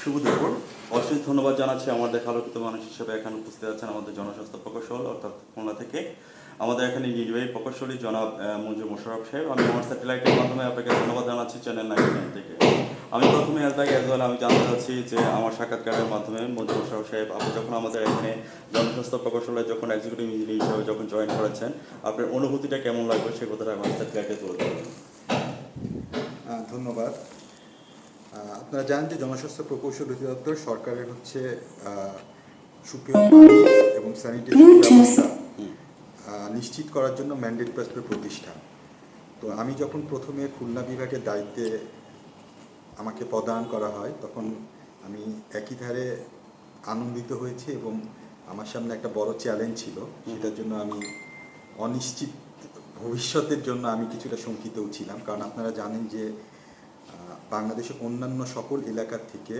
শুভ দুপুর। অশেষ ধন্যবাদ জানাচ্ছি আমাদের আলোকিত মানুষ হিসেবে এখানে উপস্থিত আছেন আমাদের জনস্বাস্থ্য প্রকৌশল অর্থাৎ খুলনা থেকে। আমাদের এখানে নির্বাহী প্রকৌশলী জনাব মঞ্জু মোশাররফ সাহেব। আমি আমার স্যাটেলাইটের মাধ্যমে আপনাকে ধন্যবাদ জানাচ্ছি চ্যানেল 99 থেকে। আমি প্রথমে আমি জানতে চাচ্ছি যে আমার সাক্ষাৎকারের মাধ্যমে মঞ্জু মোশাররফ সাহেব, আপনি যখন আমাদের এখানে জনস্বাস্থ্য প্রকৌশলে যখন এক্সিকিউটিভ ইঞ্জিনিয়ার হিসেবে যখন জয়েন করেছেন, আপনার অনুভূতিটা কেমন লাগবে সে কথাটা আমার স্যাটেলাইটে তুলে ধরবেন। ধন্যবাদ। আপনারা জানেন যে জনস্বাস্থ্য প্রকৌশল অধিদপ্তর সরকারের হচ্ছে সুপেয় পানি এবং স্যানিটেশন ব্যবস্থা নিশ্চিত করার জন্য ম্যান্ডেট প্রাপ্ত প্রতিষ্ঠান। তো আমি যখন প্রথমে খুলনা বিভাগের দায়িত্বে আমাকে প্রদান করা হয়, তখন আমি একই ধারে আনন্দিত হয়েছি এবং আমার সামনে একটা বড় চ্যালেঞ্জ ছিল। সেটার জন্য আমি অনিশ্চিত ভবিষ্যতের জন্য আমি কিছুটা শঙ্কিতও ছিলাম, কারণ আপনারা জানেন যে বাংলাদেশের অন্যান্য সকল এলাকার থেকে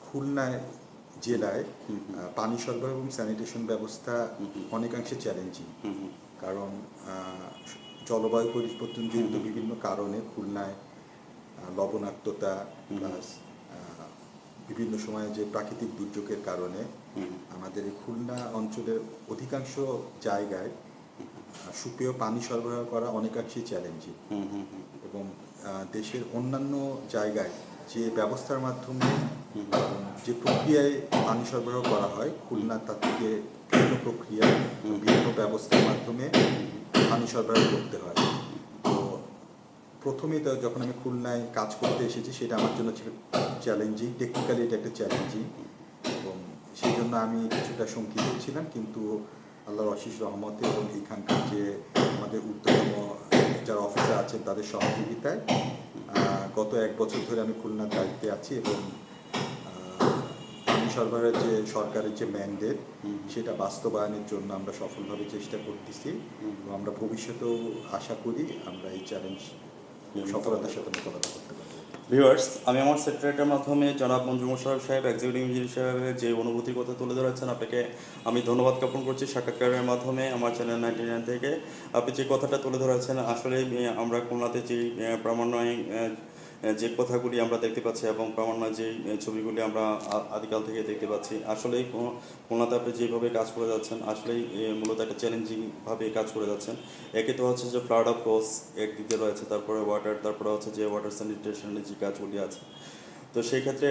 খুলনায় জেলায় পানি সরবরাহ এবং স্যানিটেশন ব্যবস্থা অনেকাংশে চ্যালেঞ্জিং। কারণ জলবায়ু পরিবর্তনজনিত বিভিন্ন কারণে খুলনায় লবণাক্ততা প্লাস বিভিন্ন সময়ে যে প্রাকৃতিক দুর্যোগের কারণে আমাদের এই খুলনা অঞ্চলের অধিকাংশ জায়গায় সুপেয় পানি সরবরাহ করা অনেকাংশেই চ্যালেঞ্জিং। এবং দেশের অন্যান্য জায়গায় যে ব্যবস্থার মাধ্যমে যে প্রক্রিয়ায় পানি সরবরাহ করা হয়, খুলনা তার থেকে ভিন্ন প্রক্রিয়া ভিন্ন ব্যবস্থার মাধ্যমে পানি সরবরাহ করতে হয়। তো প্রথমেই তো যখন আমি খুলনায় কাজ করতে এসেছি, সেটা আমার জন্য ছিল চ্যালেঞ্জিং, টেকনিক্যালি এটা একটা চ্যালেঞ্জিং, এবং সেই জন্য আমি কিছুটা শঙ্কিত ছিলাম। কিন্তু আল্লাহর অশেষ রহমতে এবং এখানকার যে আমাদের ঊর্ধ্বতম যারা অফিসার আছেন তাদের সহযোগিতায় গত 1 বছর ধরে আমি খুলনার দায়িত্বে আছি এবং পানি সরবরাহের যে সরকারের যে ম্যান্ডেট সেটা বাস্তবায়নের জন্য আমরা সফলভাবে চেষ্টা করতেছি এবং আমরা ভবিষ্যতেও আশা করি আমরা এই চ্যালেঞ্জ সফলতার সাথে মোকাবেলা করতে পারব। ভিউয়ার্স, আমি আমার সেক্রেটারির মাধ্যমে জনাব মঞ্জু মোশাররফ সাহেব এক্সিকিউটিভ ইঞ্জিনিয়ার হিসেবে যে অনুভূতির কথা তুলে ধরেছেন, আপনাকে আমি ধন্যবাদ জ্ঞাপন করছি সাক্ষাৎকারের মাধ্যমে আমার চ্যানেল 99 থেকে। আপনি যে কথাটা তুলে ধরেছেন, আসলে আমরা খুলনাতে যে প্রামাণ্যয় যে কথাগুলি আমরা দেখতে পাচ্ছি এবং প্রামাণ্যয় যে ছবিগুলি আমরা আদিকাল থেকে দেখতে পাচ্ছি, আসলেই খুলনাতে আপনি যেভাবে কাজ করে যাচ্ছেন, আসলেই মূলত একটা চ্যালেঞ্জিংভাবে কাজ করে যাচ্ছেন। একে তো হচ্ছে যে ফ্লাড অফ কোর্স একদিকে রয়েছে, তারপরে ওয়াটার, তারপরে হচ্ছে যে ওয়াটার স্যানিটেশনের যে কাজগুলি আছে। তো সেই ক্ষেত্রে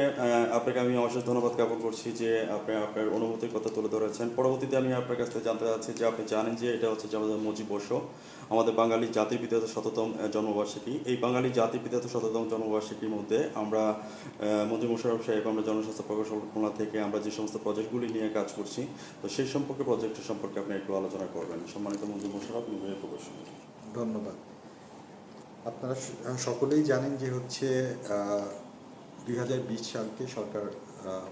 আপনাকে আমি অশেষ ধন্যবাদ জ্ঞাপন করছি যে আপনি আপনার অনুভূতির কথা তুলে ধরেছেন। পরবর্তীতে আমি আপনার কাছ থেকে জানতে চাচ্ছি যে আপনি জানেন যে এটা হচ্ছে যে আমাদের মুজিব বর্ষ, আমাদের বাঙালি জাতির পিতার 100তম জন্মবার্ষিকী। এই বাঙালি জাতির পিতার 100তম জন্মবার্ষিকীর মধ্যে আমরা মঞ্জু মোশাররফ সাহেব, আমরা জনস্বাস্থ্য প্রকৌশল খুলনা থেকে আমরা যে সমস্ত প্রজেক্টগুলি নিয়ে কাজ করছি, তো সেই সম্পর্কে প্রজেক্টের সম্পর্কে আপনি একটু আলোচনা করবেন। সম্মানিত মঞ্জু মোশাররফ, নির্বাহী প্রকৌশলী। ধন্যবাদ। আপনারা সকলেই জানেন যে হচ্ছে 2020 সালকে সরকার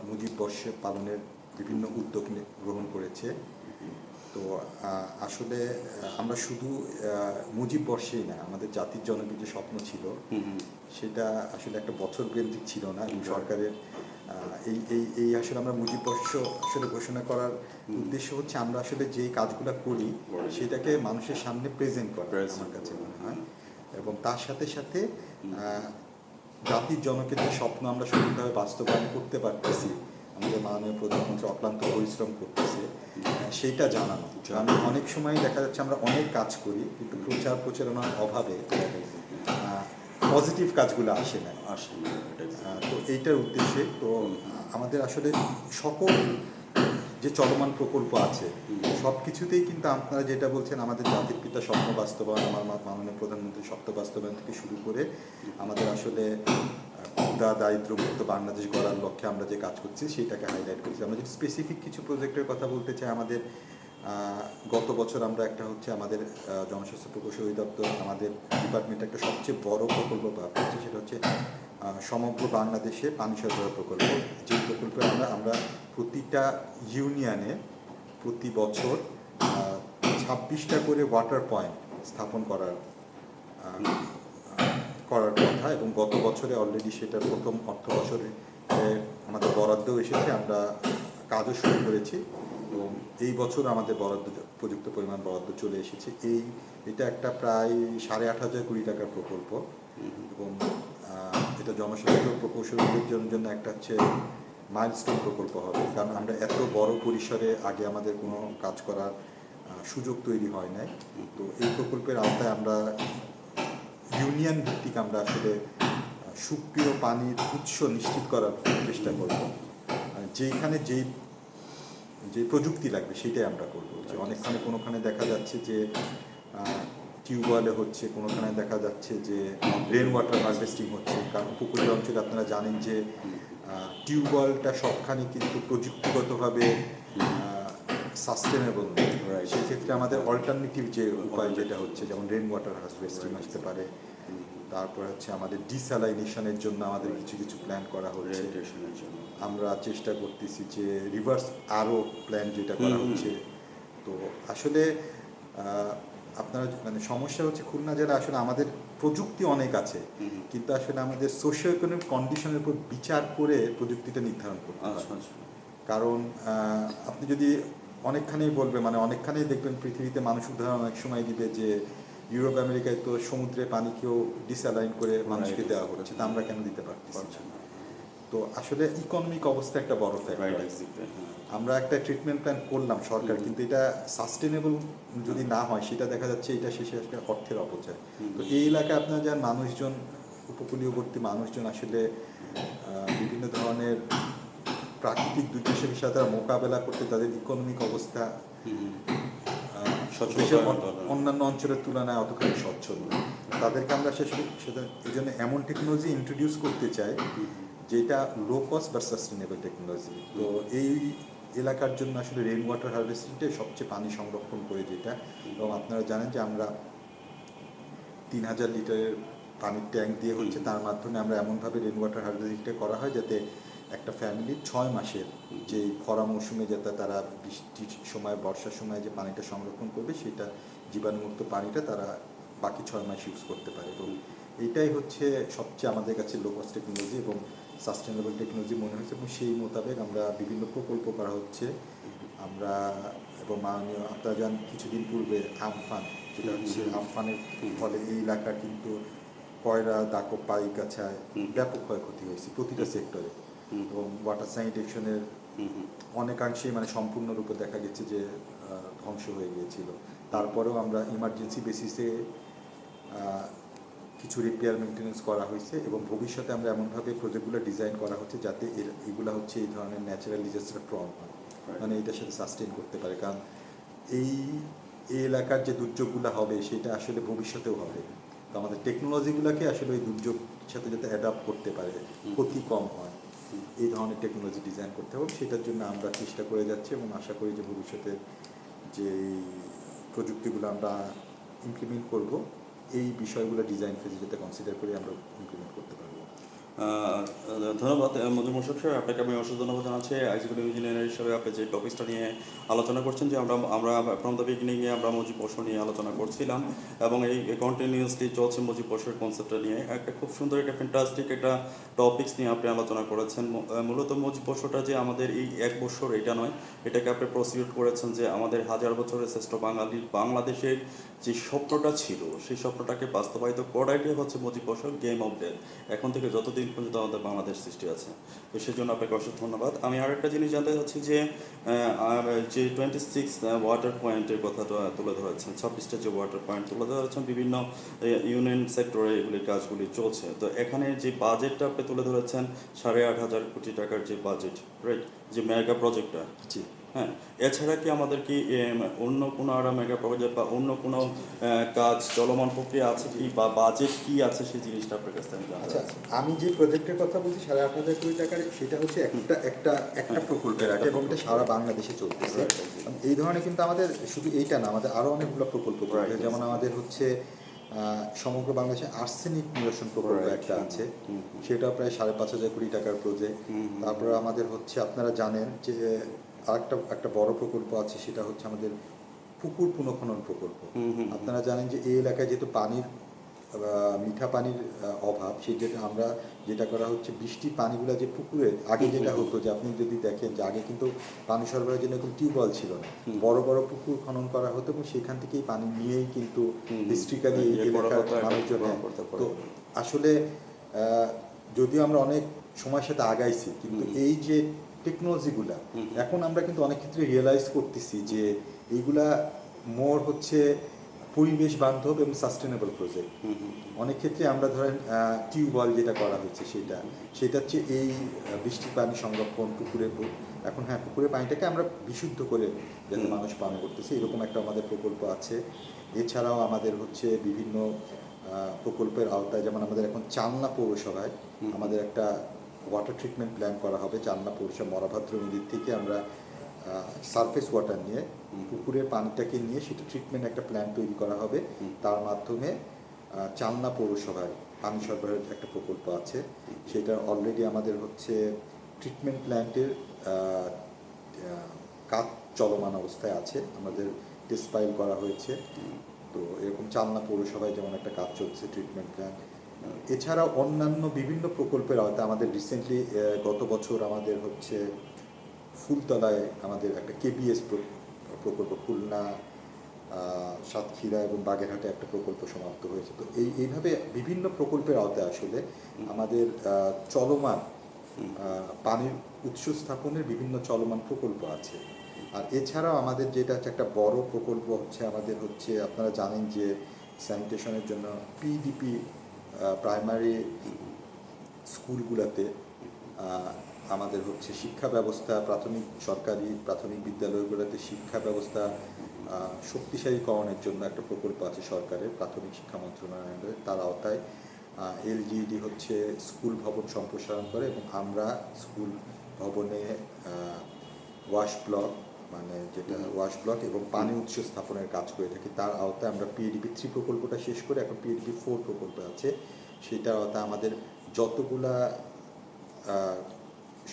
মুজিব বর্ষে পালনের বিভিন্ন উদ্যোগ গ্রহণ করেছে। তো আসলে আমরা শুধু মুজিব বর্ষেই না, আমাদের জাতির জনকের যে স্বপ্ন ছিল সেটা আসলে একটা বছর কেন্দ্রিক ছিল না। সরকারের এই এই এই আসলে আমরা মুজিব বর্ষ আসলে ঘোষণা করার উদ্দেশ্য হচ্ছে আমরা আসলে যে কাজগুলো করি সেটাকে মানুষের সামনে প্রেজেন্ট করা, আমার কাছে মনে হয়। এবং তার সাথে সাথে জাতির জনকের যে স্বপ্ন আমরা সঠিকভাবে বাস্তবায়ন করতে পারতেছি, আমাদের মাননীয় প্রধানমন্ত্রী অক্লান্ত পরিশ্রম করতেছে, সেইটা জানানো। কারণ অনেক সময় দেখা যাচ্ছে আমরা অনেক কাজ করি কিন্তু প্রচারণার অভাবে পজিটিভ কাজগুলো আসে না। তো এইটার উদ্দেশ্যে তো আমাদের আসলে সকল যে চলমান প্রকল্প আছে সব কিছুতেই কিন্তু আপনারা যেটা বলছেন, আমাদের জাতির পিতা স্বপ্ন বাস্তবায়ন, আমার মাননীয় প্রধানমন্ত্রীর স্বপ্ন বাস্তবায়ন থেকে শুরু করে আমাদের আসলে দারিদ্র্যমুক্ত বাংলাদেশ গড়ার লক্ষ্যে আমরা যে কাজ করছি সেটাকে হাইলাইট করছি। আমরা যদি স্পেসিফিক কিছু প্রজেক্টের কথা বলতে চাই, আমাদের গত বছর আমরা একটা হচ্ছে আমাদের জনস্বাস্থ্য প্রকৌশল অধিদপ্তর আমাদের ডিপার্টমেন্টে একটা সবচেয়ে বড় প্রকল্প পাওয়া হচ্ছে, সেটা হচ্ছে সমগ্র বাংলাদেশে পানি সরবরাহ প্রকল্প। যে প্রকল্পে আমরা প্রতিটা ইউনিয়নে প্রতি বছর 26টা করে ওয়াটার পয়েন্ট স্থাপন করার কথা, এবং গত বছরে অলরেডি সেটার প্রথম অর্থ বছরে আমাদের বরাদ্দও এসেছে, আমরা কাজও শুরু করেছি এবং এই বছর আমাদের উপযুক্ত পরিমাণ বরাদ্দ চলে এসেছে। এটা একটা প্রায় 8,500 কোটি টাকার প্রকল্প এবং এটা জনস্বাস্থ্য প্রকৌশলীদের জন্য একটা হচ্ছে মাইলস্টোন প্রকল্প হবে, কারণ আমরা এত বড় পরিসরে আগে আমাদের কোনো কাজ করার সুযোগ তৈরি হয় নাই। তো এই প্রকল্পের আওতায় আমরা ইউনিয়ন ভিত্তিক আমরা আসলে সুপ্রিয় পানির উৎস নিশ্চিত করার চেষ্টা করব। যেখানে যেই যে প্রযুক্তি লাগবে সেটাই আমরা করব। যে অনেকখানে কোনোখানে দেখা যাচ্ছে যে টিউবওয়েলে হচ্ছে, কোনোখানে দেখা যাচ্ছে যে রেন ওয়াটার হারভেস্টিং হচ্ছে, কারণ উপকূলীয় অঞ্চলে আপনারা জানেন যে টিউবওয়েলটা সবখানে কিন্তু প্রযুক্তিগতভাবে সাস্টেনেবল নেই। সেই ক্ষেত্রে আমাদের অল্টারনেটিভ যে উপায় যেটা হচ্ছে, যেমন রেন ওয়াটার হারভেস্টিং আসতে পারে, তারপর হচ্ছে আমাদের ডিস্যালাইনেশনের জন্য আমাদের কিছু কিছু প্ল্যান করা হচ্ছে। আমরা চেষ্টা করতেছি যে রিভার্স আরও প্ল্যান যেটা করা হচ্ছে। তো আসলে আপনারা মানে সমস্যা হচ্ছে খুলনা জেলা আসলে আমাদের প্রযুক্তি অনেক আছে, কিন্তু আসলে আমাদের সোশিও ইকোনমিক কন্ডিশনের উপর বিচার করে প্রযুক্তিটা নির্ধারণ করতে হবে। কারণ আপনি যদি অনেকখানেই বলবে, মানে অনেকখানেই দেখবেন পৃথিবীতে মানুষ উদাহরণ অনেক সময় দিবে যে ইউরোপ আমেরিকায় তো সমুদ্রে পানিকেও ডিস্যালাইন করে মানুষকে দেওয়া হচ্ছে, তা আমরা কেন দিতে পারছি না? তো আসলে ইকোনমিক অবস্থা একটা বড় ফ্যাক্টর। আমরা একটা ট্রিটমেন্ট প্ল্যান করলাম সরকার, কিন্তু এটা সাস্টেনেবল যদি না হয় সেটা দেখা যাচ্ছে এটা শেষে একটা অর্থের অপচয়। তো এই এলাকায় আপনার যার মানুষজন, উপকূলীয়বর্তী মানুষজন আসলে বিভিন্ন ধরনের প্রাকৃতিক দুর্যোগের সাথে মোকাবেলা করতে তাদের ইকোনমিক অবস্থা অন্যান্য অঞ্চলের তুলনায় অতখানি সচ্ছল না। তাদেরকে আমরা সেটা এই জন্য এমন টেকনোলজি ইন্ট্রোডিউস করতে চাই যেটা লো কস্ট বা সাস্টেনেবল টেকনোলজি। তো এই এলাকার জন্য আসলে রেন ওয়াটার হারভেস্টিংটাই সবচেয়ে পানি সংরক্ষণ করে যেটা। এবং আপনারা জানেন যে আমরা 3000 লিটারের পানির ট্যাঙ্ক দিয়ে হচ্ছে, তার মাধ্যমে আমরা এমনভাবে রেন ওয়াটার হারভেস্টিংটা করা হয় যাতে একটা ফ্যামিলির 6 মাসের যে খরা মৌসুমে যাতে তারা বৃষ্টির সময়, বর্ষার সময় যে পানিটা সংরক্ষণ করবে সেটা জীবাণুমুক্ত পানিটা তারা বাকি 6 মাস ইউজ করতে পারে। এবং এইটাই হচ্ছে সবচেয়ে আমাদের কাছে লো কস্ট টেকনোলজি এবং সাস্টেনেবল টেকনোলজি মনে হয়েছে, এবং সেই মোতাবেক আমরা বিভিন্ন প্রকল্প করা হচ্ছে। আমরা এবং মাননীয় আপনারা জান কিছুদিন পূর্বে আমফান, যেটা হচ্ছে আমফানের ফলে এই এলাকা কিন্তু কয়রা, দাকব, পাইগাছায় ব্যাপক ক্ষয়ক্ষতি হয়েছে প্রতিটা সেক্টরে, এবং ওয়াটার স্যানিটেশনের অনেকাংশেই মানে সম্পূর্ণরূপে দেখা গেছে যে ধ্বংস হয়ে গিয়েছিল। তারপরেও আমরা ইমার্জেন্সি বেসিসে কিছু রিপেয়ার মেনটেন্যান্স করা হয়েছে, এবং ভবিষ্যতে আমরা এমনভাবে প্রজেক্টগুলো ডিজাইন করা হচ্ছে যাতে এগুলো হচ্ছে এই ধরনের ন্যাচারাল ডিজাস্টার প্রন হয়, মানে এটার সাথে সাস্টেন করতে পারে। কারণ এই এলাকার যে দুর্যোগগুলো হবে সেটা আসলে ভবিষ্যতেও হবে। তো আমাদের টেকনোলজিগুলোকে আসলে ওই দুর্যোগ সাথে যাতে অ্যাডাপ্ট করতে পারে, ক্ষতি কম হয়, এই ধরনের টেকনোলজি ডিজাইন করতে হবে। সেটার জন্য আমরা চেষ্টা করে যাচ্ছি, এবং আশা করি যে ভবিষ্যতে যে প্রযুক্তিগুলো আমরা ইমপ্লিমেন্ট করব, এই বিষয়গুলো ডিজাইন ফেজে যাতে কনসিডার করে আমরা ইমপ্লিমেন্ট করতে পারবো। ধন্যবাদ মঞ্জুর মোশাররফ স্যার, আপনাকে আমি অসংখ্য ধন্যবাদ জানাচ্ছি। এক্সিকিউটিভ ইঞ্জিনিয়ার হিসেবে আপনি যে টপিকসটা নিয়ে আলোচনা করছেন, যে আমরা ফ্রম দ্য বিগিনিংয়ে আমরা মুজিব বর্ষ নিয়ে আলোচনা করছিলাম, এবং এই কন্টিনিউয়াসলি চলছে মুজিব বর্ষের কনসেপ্টটা নিয়ে একটা খুব সুন্দর একটা ফ্যান্টাস্টিক একটা টপিক্স নিয়ে আপনি আলোচনা করেছেন। মূলত মুজিব বর্ষটা যে আমাদের এই 1 বছর এটা নয়, এটাকে আপনি প্রসিডিউট করেছেন যে আমাদের 1000 বছরের শ্রেষ্ঠ বাংলাদেশের যে স্বপ্নটা ছিল সেই স্বপ্নটাকে বাস্তবায়িত করাইটাই হচ্ছে মুজিব বর্ষ, গেম অফ ডেথ, এখন থেকে যতদিন পর্যন্ত আমাদের বাংলাদেশ সৃষ্টি আছে। তো সেই জন্য আপনাকে অসংখ্য ধন্যবাদ। আমি আর একটা জিনিস জানতে চাচ্ছি যে 26 ওয়াটার পয়েন্টের কথাটা তুলে ধরেছেন, 26টা যে ওয়াটার পয়েন্ট তুলে ধরেছেন, বিভিন্ন ইউনিয়ন সেক্টরে এগুলির কাজগুলি চলছে। তো এখানে যে বাজেটটা আপনি তুলে ধরেছেন 8,500 কোটি টাকার যে বাজেট, রাইট, যে মেগা প্রজেক্টটা, জি হ্যাঁ, এছাড়া কি আমাদের কি অন্য কোনো আরও মেগা প্রজেক্ট বা অন্য কোনো কাজ চলমান প্রক্রিয়া আছে কি, বা বাজেট কি আছে সেই জিনিসটা আপনার কাছ থেকে জানতে আচ্ছা, চাচ্ছি। আমি যে প্রজেক্টের কথা বলছি 8,500 কোটি টাকার, সেটা হচ্ছে একটা প্রকল্পের আগে, এবং এটা সারা বাংলাদেশে চলতেছে। এই ধরনের কিন্তু আমাদের শুধু এইটা না, আমাদের আরও অনেকগুলো প্রকল্প চলছে। যেমন আমাদের হচ্ছে সমগ্র বাংলাদেশে আর্সেনিক নিরসন প্রকল্প একটা আছে, সেটা প্রায় 5,500 কোটি টাকার প্রজেক্ট। তারপরে আমাদের হচ্ছে আপনারা জানেন যে একটা বড় প্রকল্প আছে, সেটা হচ্ছে আমাদের পুকুর পুনঃখনন প্রকল্প। আপনারা জানেন যে এই এলাকায় যেহেতু মিঠা পানির অভাব, যেটা করা হচ্ছে বৃষ্টির পানিগুলো যে পুকুরে আগে যেটা হতো, যে আপনি যদি দেখেন যে আগে কিন্তু পানি সরবরাহের জন্য কোনো টিউবওয়েল ছিল না, বড় বড় পুকুর খনন করা হতো, এবং সেখান থেকেই পানি নিয়েই কিন্তু হিস্ট্রিক্যালি এই এলাকার মানুষজন। তো আসলে যদিও আমরা অনেক সময়ের সাথে আগাইছি, কিন্তু এই যে টেকনোলজিগুলা এখন আমরা কিন্তু অনেক ক্ষেত্রে রিয়েলাইজ করতেছি যে এইগুলা মোর হচ্ছে পরিবেশ বান্ধব এবং সাস্টেনেবল প্রজেক্ট। অনেক ক্ষেত্রে আমরা ধরেন টিউবওয়েল যেটা করা হচ্ছে সেটা হচ্ছে এই বৃষ্টির পানি সংরক্ষণ এখন হ্যাঁ পুকুরের পানিটাকে আমরা বিশুদ্ধ করে যাতে মানুষ পান করতেছে এরকম একটা আমাদের প্রকল্প আছে। এছাড়াও আমাদের হচ্ছে বিভিন্ন প্রকল্পের আওতায়, যেমন আমাদের এখন চালনা পৌরসভায় আমাদের একটা ওয়াটার ট্রিটমেন্ট প্ল্যান করা হবে। চালনা পৌরসভা মরাভাদ্র নদীর থেকে আমরা সারফেস ওয়াটার নিয়ে পুকুরের পানিটাকে নিয়ে সেটা ট্রিটমেন্ট একটা প্ল্যান তৈরি করা হবে। তার মাধ্যমে চালনা পৌরসভায় পানি সরবরাহের একটা প্রকল্প আছে, সেটা অলরেডি আমাদের হচ্ছে ট্রিটমেন্ট প্ল্যান্টের কাজ চলমান অবস্থায় আছে, আমাদের টেস্ট ফাইল করা হয়েছে। তো এরকম চালনা পৌরসভায় যেমন একটা কাজ চলছে ট্রিটমেন্ট প্ল্যান্ট। এছাড়াও অন্যান্য বিভিন্ন প্রকল্পের আওতায় আমাদের রিসেন্টলি গত বছর আমাদের হচ্ছে ফুলতলায় আমাদের একটা কেবিএস প্রকল্প, খুলনা, সাতক্ষীরা এবং বাগেরহাটে একটা প্রকল্প সমাপ্ত হয়েছে। তো এইভাবে বিভিন্ন প্রকল্পের আওতায় আসলে আমাদের চলমান পানির উৎস স্থাপনের বিভিন্ন চলমান প্রকল্প আছে। আর এছাড়াও আমাদের যেটা হচ্ছে একটা বড় প্রকল্প হচ্ছে আমাদের হচ্ছে আপনারা জানেন যে স্যানিটেশনের জন্য পিডিপি প্রাইমারি স্কুলগুলোতে আমাদের হচ্ছে শিক্ষা ব্যবস্থা সরকারি প্রাথমিক বিদ্যালয়গুলোতে শিক্ষা ব্যবস্থা শক্তিশালীকরণের জন্য একটা প্রকল্প আছে সরকারের প্রাথমিক শিক্ষা মন্ত্রণালয়ের, তার আওতায় এলজিইডি হচ্ছে স্কুল ভবন সম্প্রসারণ করে এবং আমরা স্কুল ভবনে ওয়াশ ব্লক ওয়াশ ব্লক এবং পানি উৎস স্থাপনের কাজ করে থাকি। তার আওতায় আমরা পিএডিপি 3 প্রকল্পটা শেষ করে এখন পিএডিপি 4 প্রকল্প আছে, সেটার আওতায় আমাদের যতগুলা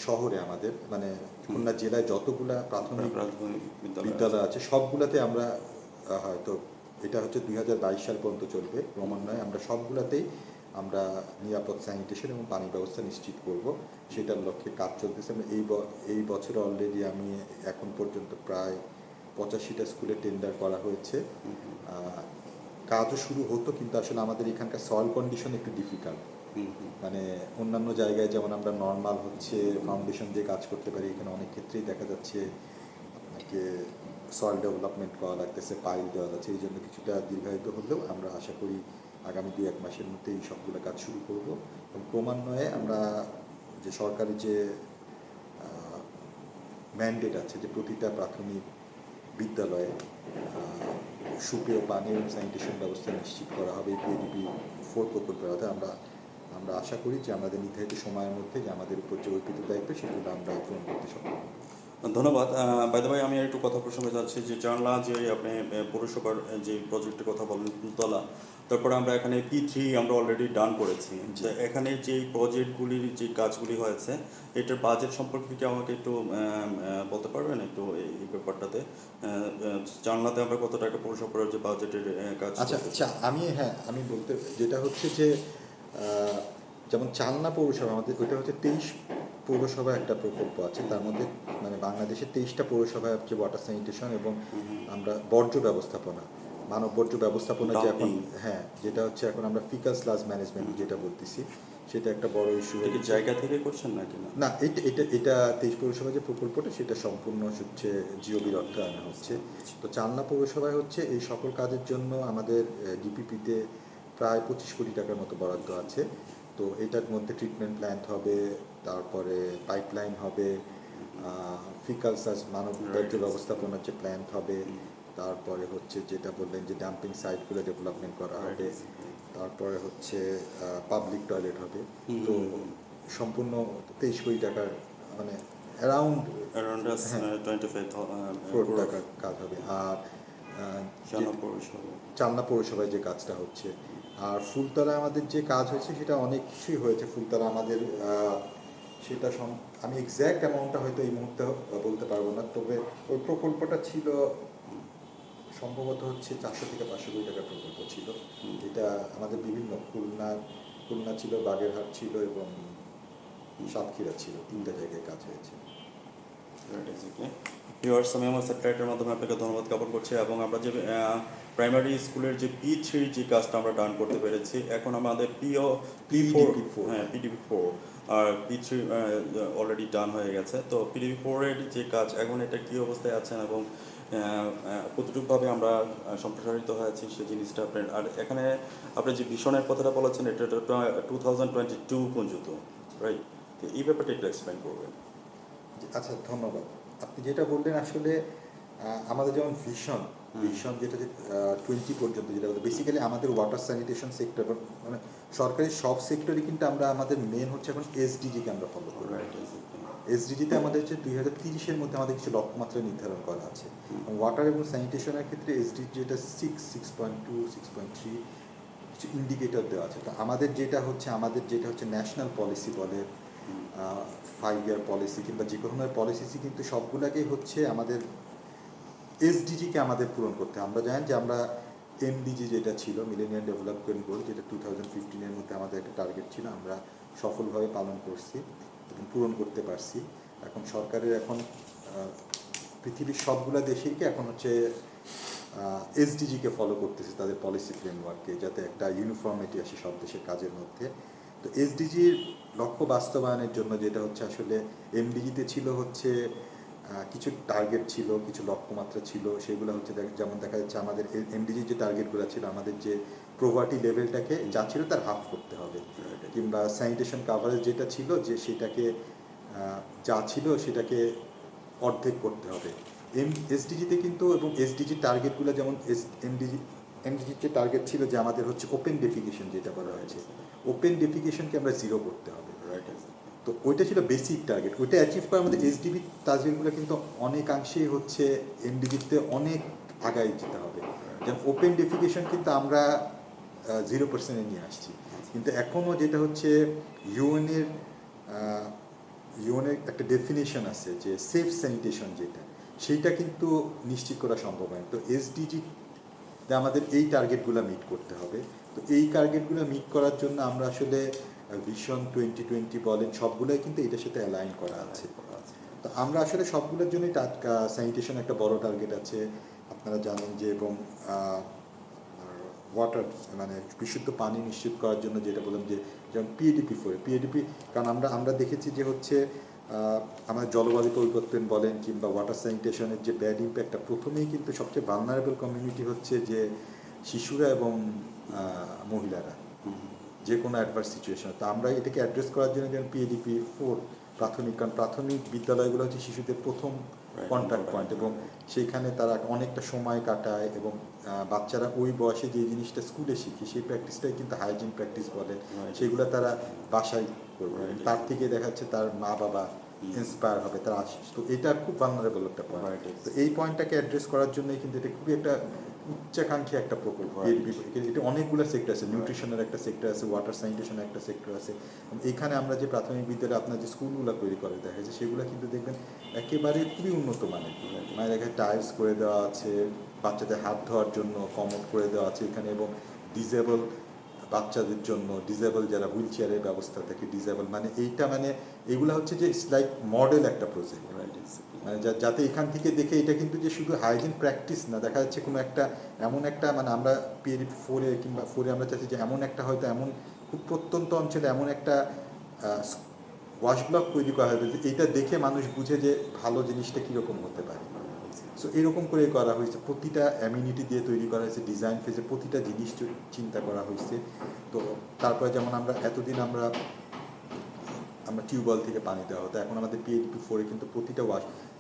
শহরে আমাদের মানে খুলনা জেলায় যতগুলা প্রাথমিক বিদ্যালয় আছে সবগুলাতে আমরা হয়তো এটা হচ্ছে 2022 সাল পর্যন্ত চলবে ক্রমান্বয়ে, আমরা সবগুলাতেই আমরা নিরাপদ স্যানিটেশন এবং পানি ব্যবস্থা নিশ্চিত করব, সেটার লক্ষ্যে কাজ চলতেছে। এই বছরে অলরেডি আমি এখন পর্যন্ত প্রায় 85টা স্কুলে টেন্ডার করা হয়েছে। কাজও শুরু হতো, কিন্তু আসলে আমাদের এখানকার সয়েল কন্ডিশন একটু ডিফিকাল্ট। মানে অন্যান্য জায়গায় যেমন আমরা নর্মাল হচ্ছে ফাউন্ডেশন দিয়ে কাজ করতে পারি, এখানে অনেক ক্ষেত্রেই দেখা যাচ্ছে আপনাকে সয়েল ডেভেলপমেন্ট করা লাগতেছে, পাইল দেওয়া যাচ্ছে, এই জন্য কিছুটা দীর্ঘায়িত হলেও আমরা আশা করি আগামী 2-1 মাসের মধ্যে এই সবগুলো কাজ শুরু করব এবং ক্রমান্বয়ে আমরা যে সরকারি যে ম্যান্ডেট আছে যে প্রতিটা প্রাথমিক বিদ্যালয়ে সুপেয় পানি এবং স্যানিটেশন ব্যবস্থা নিশ্চিত করা হবে এই পিএডিপি 4 প্রকল্পের আওতায়। আমরা আশা করি যে আমাদের নির্ধারিত সময়ের মধ্যে যে আমাদের উপর যে অর্পিত দায়িত্ব সেগুলো আমরা পূরণ করতে সক্ষম। ধন্যবাদ। বাই দ্য ওয়ে আমি একটু কথা প্রসঙ্গে যাচ্ছি যে জানলা যে আপনি পৌরসভার যে প্রজেক্টের কথা বলেন ফুলতলা, তারপরে আমরা এখানে P3 আমরা অলরেডি ডান করেছি। এখানে যে প্রজেক্টগুলির যে কাজগুলি হয়েছে এটার বাজেট সম্পর্কে কি আমাকে একটু বলতে পারবেন একটু এই ব্যাপারটাতে? জানলাতে আমরা কত টাকা পৌরসভার যে বাজেটের কাজ? আচ্ছা আমি বলতে যেটা হচ্ছে যে যেমন চালনা পৌরসভা আমাদের ওইটা হচ্ছে 23 পৌরসভা একটা প্রকল্প আছে, তার মধ্যে মানে বাংলাদেশের 23টা পৌরসভায় হচ্ছে ওয়াটার স্যানিটেশন এবং আমরা বর্জ্য ব্যবস্থাপনা মানব বর্জ্য ব্যবস্থাপনা যে এখন যেটা হচ্ছে এখন আমরা ফিকাল স্লাজ ম্যানেজমেন্ট যেটা বলতেছি সেটা একটা বড় ইস্যু। জায়গা থেকে করছেন নাকি? না, এটা 23 পৌরসভা যে প্রকল্পটা সেটা সম্পূর্ণ হচ্ছে জিওবির অর্থায়নে হচ্ছে। তো চালনা পৌরসভায় হচ্ছে এই সকল কাজের জন্য আমাদের ডিপিপিতে প্রায় 25 কোটি টাকার মতো বরাদ্দ আছে। তো এটার মধ্যে ট্রিটমেন্ট প্ল্যান্ট হবে, তারপরে পাইপলাইন হবে, ফিকাল সাজ মানব বর্জ্য ব্যবস্থাপনার যে প্ল্যান্ট হবে, তারপরে হচ্ছে যেটা বললেন যে ডাম্পিং সাইটগুলো ডেভেলপমেন্ট করা হবে, তারপরে হচ্ছে পাবলিক টয়লেট হবে। তো সম্পূর্ণ 23 কোটি টাকার মানে অ্যারাউন্ড 25 টাকার কাজ হবে। আর চালনা পৌরসভায় যে কাজটা হচ্ছে, আর ফুলতলায় আমাদের যে কাজ হয়েছে সেটা অনেক কিছুই হয়েছে। ফুলতলা আমাদের সেটা আমি এক্স্যাক্ট অ্যামাউন্টটা হয়তো এই মুহূর্তে বলতে পারবো না, তবে ওই প্রকল্পটা ছিল সম্ভবত হচ্ছে 400 থেকে 500 কোটি টাকার প্রকল্প ছিল। এটা আমাদের বিভিন্ন খুলনা ছিল, বাগেরহাট ছিল এবং সাতক্ষীরা ছিল, 3টা জায়গায় কাজ হয়েছে। আমি আমার স্যাটেলাইটের মাধ্যমে আপনাকে ধন্যবাদ জ্ঞাপন করছি এবং আমরা যে প্রাইমারি স্কুলের যে P3 যে কাজটা আমরা ডান করতে পেরেছি, এখন আমাদের PDP 4 আর P3 অলরেডি ডান হয়ে গেছে। তো PDP-4 এর যে কাজ এখন এটা কী অবস্থায় আছেন এবং কতটুকুভাবে আমরা সম্প্রসারিত হয়েছি সেই জিনিসটা আপনার, আর এখানে আপনি যে ভিশনের কথাটা বলেছেন এটা 2022 পর্যন্ত, রাইট? তো এই ব্যাপারটা একটু এক্সপ্লেন করবেন। আচ্ছা, ধন্যবাদ। আপনি যেটা বললেন আসলে আমাদের যেমন ভিশন যেটা যে 20 পর্যন্ত যেটা বেসিক্যালি আমাদের ওয়াটার স্যানিটেশন সেক্টর মানে সরকারি সব সেক্টরই কিন্তু আমরা আমাদের মেন হচ্ছে এখন এসডিজিকে আমরা ফলো করি। এসডিজিতে আমাদের হচ্ছে 2030-এর মধ্যে আমাদের কিছু লক্ষ্যমাত্রা নির্ধারণ করা আছে। ওয়াটার এবং স্যানিটেশনের ক্ষেত্রে এসডিজি যেটা 6.2, 6.3 কিছু ইন্ডিকেটর দেওয়া আছে। তো আমাদের যেটা হচ্ছে ন্যাশনাল পলিসি বলে 5 ইয়ার পলিসি কিংবা যে কোনো পলিসি কিন্তু সবগুলাকেই হচ্ছে আমাদের এসডিজিকে আমাদের পূরণ করতে। আমরা জানেন যে আমরা এমডিজি যেটা ছিল মিলেনিয়াম ডেভেলপমেন্ট গোল, যেটা 2015-এর মধ্যে আমাদের একটা টার্গেট ছিল, আমরা সফলভাবে পালন করছি এবং পূরণ করতে পারছি। এখন সরকারের পৃথিবীর সবগুলা দেশেরকে এখন হচ্ছে এসডিজিকে ফলো করতেছে তাদের পলিসি ফ্রেমওয়ার্কে, যাতে একটা ইউনিফর্মিটি আসে সব দেশের কাজের মধ্যে। তো এসডিজির লক্ষ্য বাস্তবায়নের জন্য যেটা হচ্ছে আসলে এমডিজিতে ছিল হচ্ছে কিছু টার্গেট ছিল, কিছু লক্ষ্যমাত্রা ছিল, সেগুলো হচ্ছে যেমন দেখা যাচ্ছে আমাদের এমডিজির যে টার্গেটগুলো ছিল, আমাদের যে প্রভার্টি লেভেলটাকে যা ছিল তার হাফ করতে হবে, কিংবা স্যানিটেশন কাভারেজ যেটা ছিল যে সেটাকে যা ছিল সেটাকে অর্ধেক করতে হবে। এসডিজিতে কিন্তু এবং এসডিজির টার্গেটগুলো যেমন এমডিজির যে টার্গেট ছিল যে আমাদের হচ্ছে ওপেন ডেফিকেশন যেটা বলা হয়েছে, ওপেন ডেফিকেশনকে আমরা 0 করতে হবে। তো ওইটা ছিল বেসিক টার্গেট। ওইটা অ্যাচিভ করা আমাদের এসডিবি টার্গেটগুলো কিন্তু অনেকাংশেই হচ্ছে এমডিজিতে অনেক আগায় যেতে হবে। যেমন ওপেন ডেফিকেশন কিন্তু আমরা 0%-এ নিয়ে আসছি, কিন্তু এখনও যেটা হচ্ছে ইউএনের একটা ডেফিনেশন আছে যে সেফ স্যানিটেশন যেটা, সেইটা কিন্তু নিশ্চিত করা সম্ভব হয়। তো এসডিজিতে আমাদের এই টার্গেটগুলো মিট করতে হবে। তো এই টার্গেটগুলো মিট করার জন্য আমরা আসলে ভিশন 2020 বলেন সবগুলোই কিন্তু এটার সাথে অ্যালাইন করা আছে। তো আমরা আসলে সবগুলোর জন্যই স্যানিটেশন একটা বড় টার্গেট আছে, আপনারা জানেন যে, এবং ওয়াটার মানে বিশুদ্ধ পানি নিশ্চিত করার জন্য যেটা বললাম যে যেমন পিএডিপি, কারণ আমরা দেখেছি যে হচ্ছে আমাদের জলবায়ু পরিবর্তন বলেন কিংবা ওয়াটার স্যানিটেশনের যে ব্যাড ইম্প্যাক্টটা, প্রথমেই কিন্তু সবচেয়ে ভালনারেবল কমিউনিটি হচ্ছে যে শিশুরা এবং মহিলারা যে কোনো অ্যাডভার্স সিচুয়েশন। তো আমরা এটাকে অ্যাড্রেস করার জন্য যেমন PADP-4 প্রাথমিক, কারণ প্রাথমিক বিদ্যালয়গুলো হচ্ছে শিশুদের প্রথম কন্ট্যাক্ট পয়েন্ট, এবং সেইখানে তারা অনেকটা সময় কাটায়, এবং বাচ্চারা ওই বয়সে যে জিনিসটা স্কুলে শিখে সেই প্র্যাকটিসটাই কিন্তু হাইজিন প্র্যাকটিস বলে, সেগুলো তারা বাসায় করবে। তার থেকে দেখা যাচ্ছে তার মা বাবা ইন্সপায়ার হবে, তারা আসে। তো এটা খুব ভালনারেবল একটা পয়েন্ট। তো এই পয়েন্টটাকে অ্যাড্রেস করার জন্যই কিন্তু এটা খুবই একটা উচ্চাকাঙ্ক্ষী একটা প্রকল্প। এটা অনেকগুলো সেক্টর আছে, নিউট্রিশনের একটা সেক্টর আছে, ওয়াটার স্যানিটেশনের একটা সেক্টর আছে। এখানে আমরা যে প্রাথমিক বিদ্যালয়ে আপনার যে স্কুলগুলো তৈরি করে দেখা যাচ্ছে, সেগুলো কিন্তু দেখবেন একেবারে খুবই উন্নত মানের। মানে দেখা টাইলস করে দেওয়া আছে, বাচ্চাদের হাত ধোয়ার জন্য কমোড করে দেওয়া আছে এখানে, এবং ডিসেবল বাচ্চাদের জন্য, ডিসেবল যারা হুইল চেয়ারের ব্যবস্থা থাকে, ডিসেবল মানে এইটা মানে এগুলো হচ্ছে যে ইটস লাইক মডেল একটা প্রজেক্ট, মানে যাতে এখান থেকে দেখে এটা কিন্তু যে শুধু হাইজিন প্র্যাকটিস না, দেখা যাচ্ছে কোনো একটা এমন একটা মানে আমরা PADP-4-এ কিংবা 4-এ আমরা চাচ্ছি যে এমন একটা হয়তো এমন খুব প্রত্যন্ত অঞ্চলে এমন একটা ওয়াশ ব্লক তৈরি করা হবে যে এটা দেখে মানুষ বুঝে যে ভালো জিনিসটা কীরকম হতে পারে। সো এরকম করে করা হয়েছে, প্রতিটা অ্যামিনিটি দিয়ে তৈরি করা হয়েছে, ডিজাইন ফেজে প্রতিটা জিনিস চিন্তা করা হয়েছে। তো তারপরে যেমন আমরা এতদিন আমরা টিউবওয়েল থেকে পানি দেওয়া হতো, এখন আমাদের PADP-4-এ কিন্তু প্রতিটা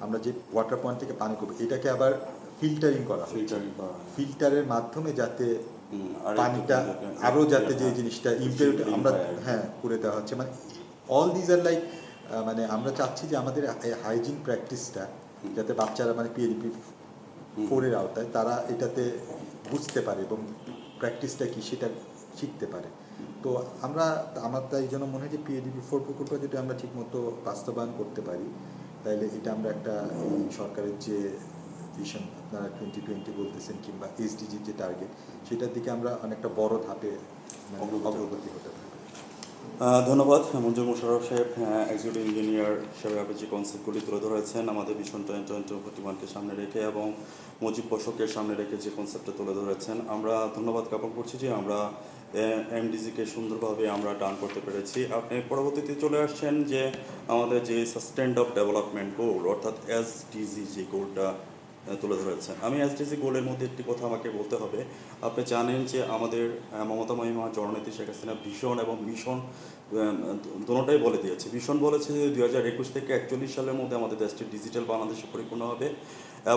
আমরা যে ওয়াটার পয়েন্ট থেকে পানি করবো এটাকে আবার ফিল্টারিং করা হচ্ছে, ফিল্টারের মাধ্যমে যাতে পানিটা আরও যাতে যে জিনিসটা ইম্পিউরিটি আমরা করে দেওয়া হচ্ছে। মানে অল দিজ আর লাইক মানে আমরা চাচ্ছি যে আমাদের হাইজিন প্র্যাকটিসটা যাতে বাচ্চারা মানে PADP-4-এর আওতায় তারা এটাতে বুঝতে পারে এবং প্র্যাকটিসটা কি সেটা শিখতে পারে। তো আমার তাই জন্য মনে হয় যে PADP-4 প্রকল্পটা যদি আমরা ঠিকমতো বাস্তবায়ন করতে পারি, তাহলে এটা আমরা একটা এই সরকারের যে ভিশন আপনারা 2020 বলতেছেন কিংবা এসডিজির যে টার্গেট, সেটার দিকে আমরা অনেকটা বড় ধাপে অগ্রগতি হতে পারি। ধন্যবাদ মঞ্জুর মোশাররফ সাহেব, এক্সিকিউটিভ ইঞ্জিনিয়ার হিসেবে আপনি যে কনসেপ্টগুলি তুলে ধরেছেন আমাদের ভিশন 2021-কে সামনে রেখে এবং মুজিব বশকের সামনে রেখে যে কনসেপ্টটা তুলে ধরেছেন, আমরা ধন্যবাদ জ্ঞাপন করছি যে আমরা এমডিজিকে সুন্দরভাবে আমরা ডান করতে পেরেছি। আপনি পরবর্তীতে চলে আসছেন যে আমাদের যে সাস্টেইনড ডেভেলপমেন্ট গোল অর্থাৎ এসডিজি যে গোলটা তুলে ধরেছেন। আমি এসডিজি গোলের মধ্যে একটি কথা আমাকে বলতে হবে। আপনি জানেন যে আমাদের মমতা মহিমা জননেত্রী শেখ হাসিনা ভিশন এবং মিশন দোনোটাই বলে দিয়েছে। ভিশন বলেছে যে 2021 থেকে 41 সালের মধ্যে আমাদের দেশটি ডিজিটাল বাংলাদেশে পরিপূর্ণ হবে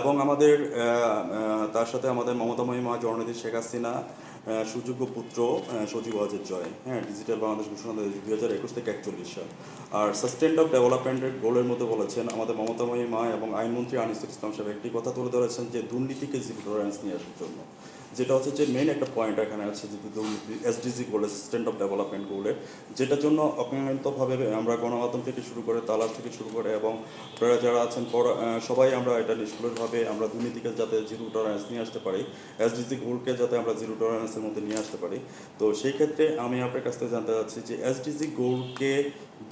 এবং আমাদের তার সাথে আমাদের মমতা মহিমা জননেত্রী শেখ হাসিনা সুযোগ্য পুত্র সজীব ওয়াজেদ জয়, হ্যাঁ, ডিজিটাল বাংলাদেশ ঘোষণা 2021 থেকে 41 সাল। আর সাস্টেইনড ডেভেলপমেন্টের গোলের মধ্যে বলেছেন আমাদের মমতা মহিমা এবং আইনমন্ত্রী আনিসুল ইসলাম সাহেব একটি কথা তুলে ধরেছেন যে দুর্নীতিকে জিরো টলারেন্স নিয়ে আসার জন্য, যেটা হচ্ছে যে মেইন একটা পয়েন্ট এখানে আছে যে দুর্নীতি এসডিজি গোলের সাস্টেইনড ডেভেলপমেন্ট গোলের, যেটার জন্য অক্লান্তভাবে আমরা গণমাধ্যম থেকে শুরু করে তালার থেকে শুরু করে এবং আপনারা যারা আছেন সবাই আমরা এটা নিষ্কলুষভাবে আমরা দুর্নীতিকে যাতে জিরো টলারেন্স নিয়ে আসতে পারি, এসডিজি গোলকে যাতে আমরা জিরো টলারেন্সের মধ্যে নিয়ে আসতে পারি। তো সেই ক্ষেত্রে আমি আপনার কাছ থেকে জানতে চাচ্ছি যে এসডিজি গোলকে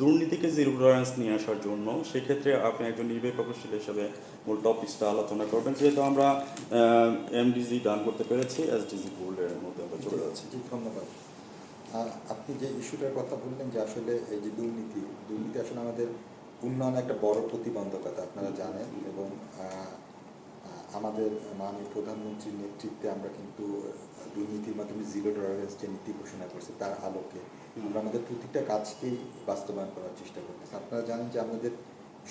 দুর্নীতিকে জিরো টলারেন্স নিয়ে আসার জন্য সেক্ষেত্রে আপনি একজন নির্বাহী প্রকৌশলী হিসেবে মূল টপিকসটা আলোচনা করবেন, যেহেতু আমরা এমডিজি ডান করতে পেরেছি, এসডিজি গোল্ডের মধ্যে আমরা চলে যাচ্ছি। জি, ধন্যবাদ। আপনি যে ইস্যুটার কথা বললেন যে আসলে এই যে দুর্নীতি আসলে আমাদের উন্নয়নে একটা বড় প্রতিবন্ধকতা আপনারা জানেন, এবং আমাদের মাননীয় প্রধানমন্ত্রীর নেতৃত্বে আমরা কিন্তু দুর্নীতির মাধ্যমে জিরো টলারেন্স যে নীতি ঘোষণা করছে তার আলোকে আমরা আমাদের প্রতিটা কাজকেই বাস্তবায়ন করার চেষ্টা করতেছি। আপনারা জানেন যে আমাদের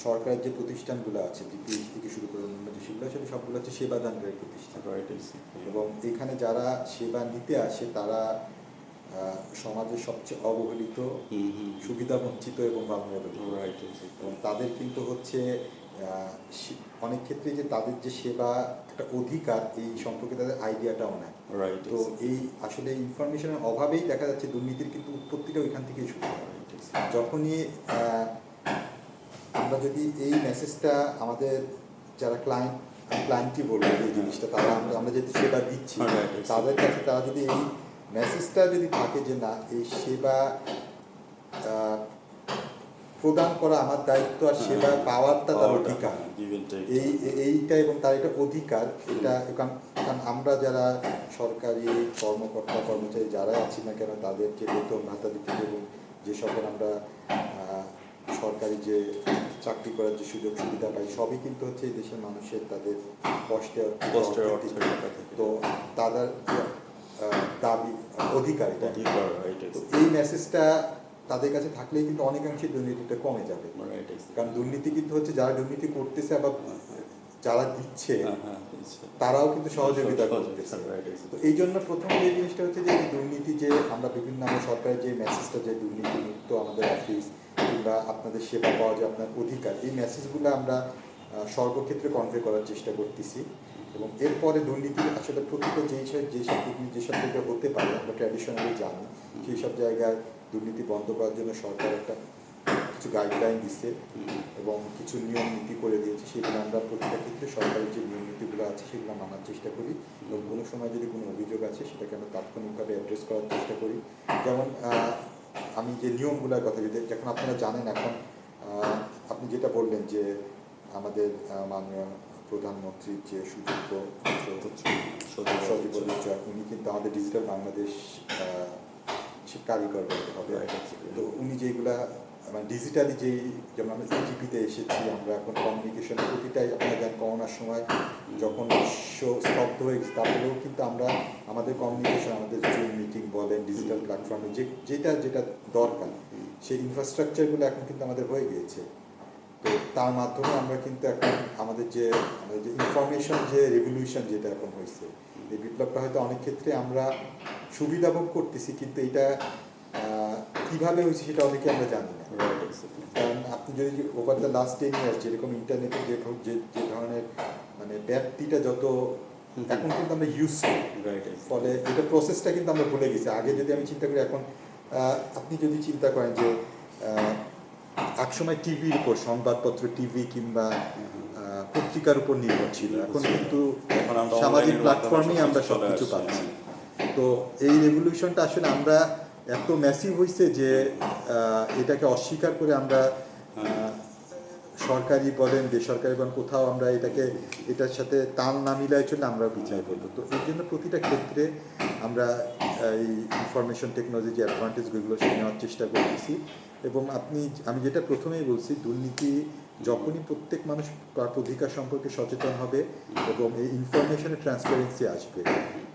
সরকারের যে প্রতিষ্ঠানগুলো আছে ডিপিএইচ থেকে শুরু করে অন্যান্য যে সেগুলো আসলে সবগুলো হচ্ছে সেবাদানকারী প্রতিষ্ঠান, এবং এখানে যারা সেবা নিতে আসে তারা সমাজের সবচেয়ে অবহেলিত, সুবিধা বঞ্চিত এবং ভালনারেবল, এবং তাদের কিন্তু হচ্ছে অনেক ক্ষেত্রে যে তাদের যে সেবা একটা অধিকার এই সম্পর্কে তাদের আইডিয়াটাও নাই। তো এই আসলে ইনফরমেশনের অভাবেই দেখা যাচ্ছে দুর্নীতির কিন্তু উৎপত্তিটা ওইখান থেকেই শুরু হয়। যখনই আমরা যদি এই মেসেজটা আমাদের যারা ক্লায়েন্টই বলবো এই জিনিসটা, তারা আমরা যেহেতু সেবা দিচ্ছি তাদের কাছে, তারা যদি এই মেসেজটা যদি থাকে যে না এই সেবা প্রদান করা আমার দায়িত্ব আর সেবা পাওয়ারটা তার অধিকার, এইটা এবং তার এটা অধিকার, এটা কারণ আমরা যারা সরকারি কর্মকর্তা কর্মচারী যারা আছি না কেন তাদের যে বেতন ভাতা দিতে এবং যে সকল আমরা সরকারি যে চাকরি করার যে সুযোগ সুবিধা পাই সবই কিন্তু হচ্ছে এই দেশের মানুষের তাদের কষ্টের তো তাদের দাবি অধিকার, তো এই মেসেজটা তাদের কাছে থাকলেই কিন্তু অনেকাংশে দুর্নীতিটা কমে যাবে। কারণ দুর্নীতি কিন্তু হচ্ছে যারা দুর্নীতি করতেছে আবার যারা দিচ্ছে তারাও কিন্তু সহযোগিতা করতেছে। তো এই জন্য প্রথম যে জিনিসটা হচ্ছে যে দুর্নীতি যে আমরা বিভিন্ন সরকারের যে মেসেজটা যে দুর্নীতি মুক্ত আমাদের অফিস কিংবা আপনাদের সেবা পাওয়া যে আপনার অধিকার, এই মেসেজগুলো আমরা সর্বক্ষেত্রে কনভে করার চেষ্টা করতেছি। এবং এরপরে দুর্নীতি আসলে প্রকৃত যেসব জায়গায় হতে পারে আমরা ট্র্যাডিশনালি জানি, সেই সব জায়গায় দুর্নীতি বন্ধ করার জন্য সরকার একটা কিছু গাইডলাইন দিচ্ছে এবং কিছু নিয়ম নীতি করে দিয়েছে, সেগুলো আমরা প্রতিটা ক্ষেত্রে সরকারের যে নিয়ম নীতিগুলো আছে সেগুলো মানার চেষ্টা করি, এবং কোনো সময় যদি কোনো অভিযোগ আছে সেটাকে আমরা তাৎক্ষণিকভাবে অ্যাড্রেস করার চেষ্টা করি। যেমন আমি যে নিয়মগুলোর কথা যদি যখন আপনারা জানেন, এখন আপনি যেটা বললেন যে আমাদের মাননীয় প্রধানমন্ত্রীর যে সুযোগ্য উনি কিন্তু আমাদের ডিজিটাল বাংলাদেশ কারিগর বলতে হবে। তো উনি যেগুলা মানে ডিজিটালি যেই যেমন আমরা ইজিপিতে এসেছি, আমরা এখন কমিউনিকেশনের প্রতিটাই আপনারা জানেন করোনার সময় যখন বিশ্ব স্তব্ধ হয়ে গেছে তারপরেও কিন্তু আমরা আমাদের কমিউনিকেশন আমাদের জুম মিটিং বলেন ডিজিটাল প্ল্যাটফর্মে যেটা দরকার সেই ইনফ্রাস্ট্রাকচারগুলো এখন কিন্তু আমাদের হয়ে গিয়েছে। তো তার মাধ্যমে আমরা কিন্তু এখন আমাদের যে ইনফরমেশন যে রেভলিউশন যেটা এখন হয়েছে, এই বিপ্লবটা হয়তো অনেক ক্ষেত্রে আমরা সুবিধা ভোগ করতেছি, কিন্তু এটা কীভাবে হয়েছে সেটা অনেকে আমরা জানি না। কারণ আপনি যদি ওভার দ্য লাস্ট 10 ইয়ার্স যেরকম ইন্টারনেটের যে ধরনের মানে ব্যাপ্তিটা যত এখন কিন্তু আমরা ইউজ করি, ফলে এটা প্রসেসটা কিন্তু আমরা ভুলে গেছি। আগে যদি আমি চিন্তা করি, এখন আপনি যদি চিন্তা করেন যে একসময় টিভির উপর সংবাদপত্র টিভি কিংবা পত্রিকার উপর নির্ভর ছিল, এখন কিন্তু সামাজিক প্ল্যাটফর্মেই আমরা সব কিছু পাচ্ছি। তো এই রেভলিউশনটা আসলে আমরা এত ম্যাসিভ হয়েছে যে এটাকে অস্বীকার করে আমরা সরকারি বলেন বেসরকারি বলেন কোথাও আমরা এটার সাথে তাল না মিলায় চলে আমরা পিছিয়ে পড়বো। তো এই জন্য প্রতিটা ক্ষেত্রে আমরা এই ইনফরমেশন টেকনোলজি যে অ্যাডভান্টেজগুলো সে নেওয়ার চেষ্টা করতেছি। এবং আমি যেটা প্রথমেই বলছি, দুর্নীতি যখনই প্রত্যেক মানুষ অধিকার সম্পর্কে সচেতন হবে এবং এই ইনফরমেশনের ট্রান্সপারেন্সি আসবে,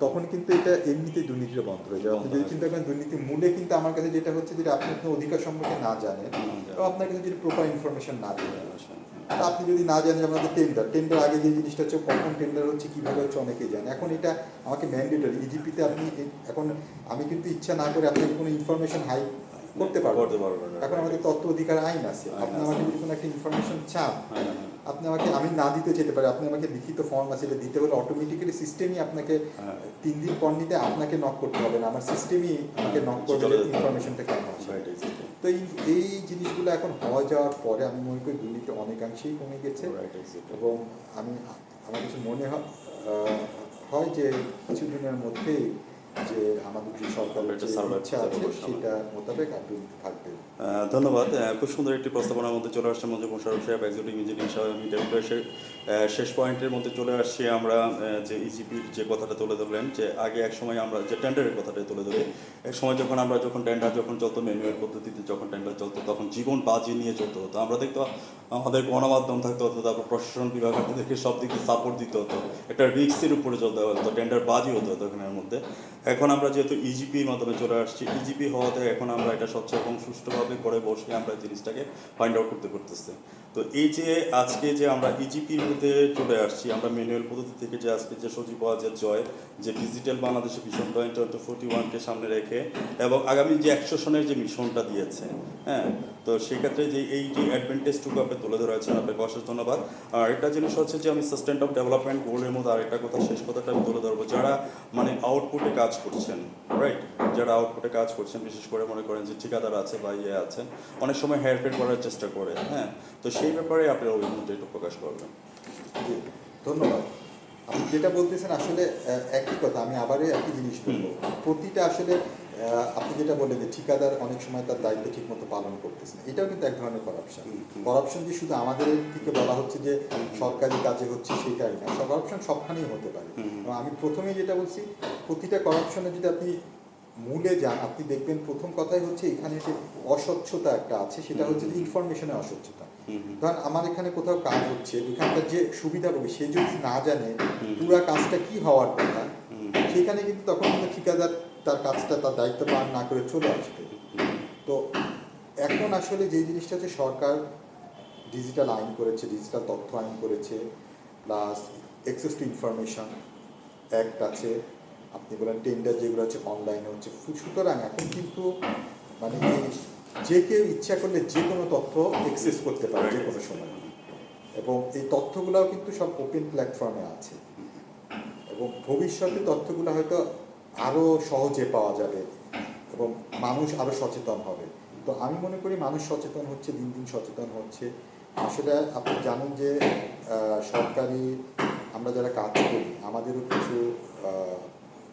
তখন কিন্তু এটা এমনিতেই দুর্নীতিটা বন্ধ হয়ে যাবে। আপনি যদি চিন্তা করেন দুর্নীতির মূলে কিন্তু আমার কাছে যেটা হচ্ছে, যেটা আপনি আপনার অধিকার সম্পর্কে না জানেন এবং আপনার কাছে যদি প্রপার ইনফরমেশন না দেন, আপনি যদি না জানেন আমাদের টেন্ডার আগে যে জিনিসটা হচ্ছে কখন টেন্ডার হচ্ছে কীভাবে হচ্ছে অনেকেই জানে। এখন এটা আমাকে ম্যান্ডেটরি, ইজিপিতে আপনি এখন আমি কিন্তু ইচ্ছা না করে আপনাকে কোনো ইনফরমেশন হাই করতে পারবো। এখন আমাদের তথ্য অধিকার আইন আছে, আপনি আমাকে যদি কোনো একটা ইনফরমেশন চান, আপনি আমাকে, আমি না দিতে যেতে পারি, আপনি আমাকে লিখিত ফর্ম আছে এটা দিতে হলে অটোমেটিক্যালি সিস্টেমই আপনাকে 3 দিন পর নিতে আপনাকে নক করতে হবে না, আমার সিস্টেমই আমাকে নক করবে ইনফরমেশনটা কেন আছে। তো এই জিনিসগুলো এখন হওয়া যাওয়ার পরে আমি মনে করি দুর্নীতি অনেকাংশেই কমে গেছে। এবং আমার কিছু মনে হয় যে কিছুদিনের মধ্যেই যে আমাদের যে সরকারের যে ইচ্ছা আছে সেটা মোতাবেক আর দুর্নীতি থাকবে। ধন্যবাদ। খুব সুন্দর একটি প্রস্তাবনার মধ্যে চলে আসছে মঞ্জু মোশাররফ সাহেব, এক্সিকিউটিভ ইঞ্জিনিয়ার সাহেব। আমি শেষ পয়েন্টের মধ্যে চলে আসছি আমরা, যে ইজিপির যে কথাটা তুলে ধরলেন, যে আগে এক সময় আমরা যে টেন্ডারের কথাটা তুলে ধরি, এক সময় যখন টেন্ডার চলতো, ম্যানুয়াল পদ্ধতিতে যখন টেন্ডার চলতো, তখন জীবন বাজি নিয়ে চলতে হতো। আমরা দেখতো আমাদের গণমাধ্যম থাকতে হতো, তারপর প্রশাসন বিভাগ আমাদেরকে সব দিকে সাপোর্ট দিতে হতো, একটা রিস্কের উপরে চলতে হতো, টেন্ডার বাজি হতে হতো এখানের মধ্যে। এখন আমরা যেহেতু ইজিপির মাধ্যমে চলে আসছি, ইজিপি হওয়াতে এখন আমরা এটা স্বচ্ছ এবং সুষ্ঠুভাবে করে বসে আমরা জিনিসটাকে ফাইন্ড আউট করতে করতেছি। তো এই যে আজকে যে আমরা ইজিপির মধ্যে চলে আসছি, আমরা ম্যানুয়াল পদ্ধতি থেকে যে আজকে যে সচিব ওয়াজেদ জয় যে ডিজিটাল বাংলাদেশে ভিশন 2041কে সামনে রেখে এবং আগামী যে 100 সনের যে মিশনটা দিয়েছে, হ্যাঁ, তো সেক্ষেত্রে যে এই যে অ্যাডভান্টেজটুকু আপনি তুলে ধরেছেন, আপনাকে অশেষ ধন্যবাদ। আর একটা জিনিস হচ্ছে যে আমি সাস্টেইনেবল ডেভেলপমেন্ট গোলের মধ্যে আরেকটা কথা, শেষ কথাটা আমি তুলে ধরবো, যারা মানে আউটপুটে কাজ করছেন, রাইট, যারা আউটপুটে কাজ করছেন, বিশেষ করে মনে করেন যে ঠিকাদার আছে বা আছেন, অনেক সময় হেরফের করার চেষ্টা করে, হ্যাঁ, তো সেই ব্যাপারে আপনি অভিমতটা একটু প্রকাশ করবেন। জি, ধন্যবাদ। আপনি যেটা বলতেছেন আসলে একই কথা, আমি আবারও একই জিনিস বলবো। প্রতিটা আসলে আপনি যেটা বললেন যে ঠিকাদার অনেক সময় তার দায়িত্ব ঠিক মতো পালন করতেছে না, এটাও কিন্তু এক ধরনের করাপশন। করাপশন যে শুধু আমাদের দিকে বলা হচ্ছে যে সরকারি কাজে হচ্ছে সেটাই না, করাপশন সবখানেই হতে পারে। এবং আমি প্রথমেই যেটা বলছি, প্রতিটা করাপশনে যদি আপনি মূলে যান, আপনি দেখবেন প্রথম কথাই হচ্ছে এখানে যে অস্বচ্ছতা একটা আছে, সেটা হচ্ছে যে ইনফরমেশনের অস্বচ্ছতা। ধরেন আমার এখানে কোথাও কাজ হচ্ছে, ওইখানকার যে সুবিধাভোগী সে যদি না জানে পুরো কাজটা কি হওয়ার কথা, সেখানে কিন্তু তখন কিন্তু ঠিকাদার তার কাজটা তার দায়িত্ব পালন না করে চলে আসবে। তো এখন আসলে যে জিনিসটা হচ্ছে, সরকার ডিজিটাল আইন করেছে, ডিজিটাল তথ্য আইন করেছে, plus access to information act আছে, আপনি বলেন টেন্ডার যেগুলো হচ্ছে অনলাইনে হচ্ছে। সুতরাং এখন কিন্তু মানে যে কেউ ইচ্ছা করলে যে কোনো তথ্য অ্যাক্সেস করতে পারে যে কোনো সময়, এবং এই তথ্যগুলোও কিন্তু সব ওপেন প্ল্যাটফর্মে আছে, এবং ভবিষ্যতে তথ্যগুলো হয়তো আরও সহজে পাওয়া যাবে এবং মানুষ আরও সচেতন হবে। তো আমি মনে করি মানুষ সচেতন হচ্ছে, দিন দিন সচেতন হচ্ছে। আসলে আপনি জানেন যে সরকারি আমরা যারা কাজ করি আমাদেরও কিছু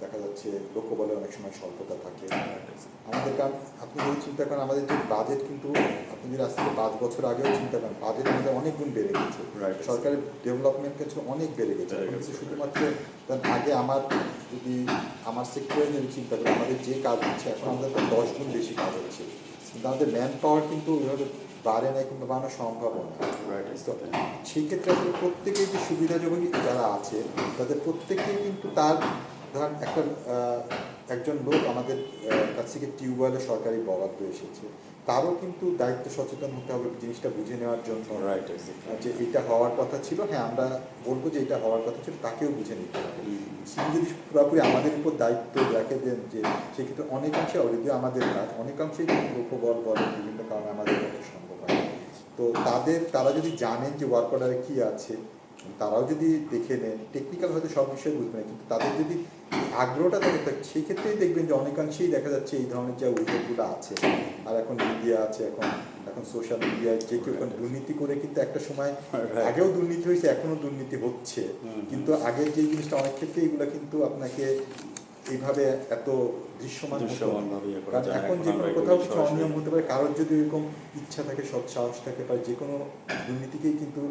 দেখা যাচ্ছে লোকবলে অনেক সময় স্বল্পতা থাকে আমাদের। কারণ আপনি যদি চিন্তা করেন আমাদের যে বাজেট, কিন্তু আপনি যদি আজ থেকে 5 বছর আগেও চিন্তা করেন, বাজেট আমাদের অনেক গুণ বেড়ে গেছে, সরকারের ডেভেলপমেন্ট কিছু অনেক বেড়ে গেছে। শুধুমাত্র আগে যদি আমার সেক্টরে যদি চিন্তা করি, আমাদের যে কাজ হচ্ছে এখন আমাদের 10 গুণ বেশি কাজ হচ্ছে, কিন্তু আমাদের ম্যান পাওয়ার কিন্তু ওইভাবে বাড়ে নাই কিংবা বাড়ানো সম্ভব না। তো সেই ক্ষেত্রে আসলে প্রত্যেকেই যে সুবিধাযোগী যারা আছে তাদের প্রত্যেকেই কিন্তু তার ধরেন একজন লোক আমাদের কাছ থেকে টিউবওয়েলে সরকারি বরাদ্দ এসেছে, তারও কিন্তু দায়িত্ব সচেতন হতে হবে জিনিসটা বুঝে নেওয়ার জন্য, যে এটা হওয়ার কথা ছিল, হ্যাঁ আমরা বলবো যে এটা হওয়ার কথা ছিল, তাকেও বুঝে নিতে হবে। তিনি যদি পুরোপুরি আমাদের উপর দায়িত্ব রেখে দেন, যে সেক্ষেত্রে অনেকাংশে অলরেডি আমাদের কাজ অনেকাংশেই কিন্তু লোকবল বলে বিভিন্ন কারণে আমাদের পক্ষে সম্ভব হয়। তো তারা যদি জানেন যে ওয়ার্ক অর্ডারে কী আছে, তারাও যদি দেখে নেন, টেকনিক্যাল হয়তো সব বিষয়ে বুঝবে না, কিন্তু তাদের যদি আগ্রহটা থাকে সেই ক্ষেত্রেই দেখবেন যে অনেকাংশেই দেখা যাচ্ছে এই ধরনের যে উদ্যোগগুলো আছে। আর এখন মিডিয়া আছে, এখন সোশ্যাল মিডিয়ায় যে কেউ দুর্নীতি করে, কিন্তু একটা সময় আগেও দুর্নীতি হয়েছে, এখনো দুর্নীতি হচ্ছে, কিন্তু আগের যে জিনিসটা অনেক ক্ষেত্রে এগুলো কিন্তু আপনাকে এইভাবে এত দৃশ্যমান, কারণ এখন যে কোনো কোথাও কিছু অনিয়ম হতে পারে, কারোর যদি এরকম ইচ্ছা থাকে, সৎ সাহস থাকে, যে কোনো দুর্নীতিকেই কিন্তু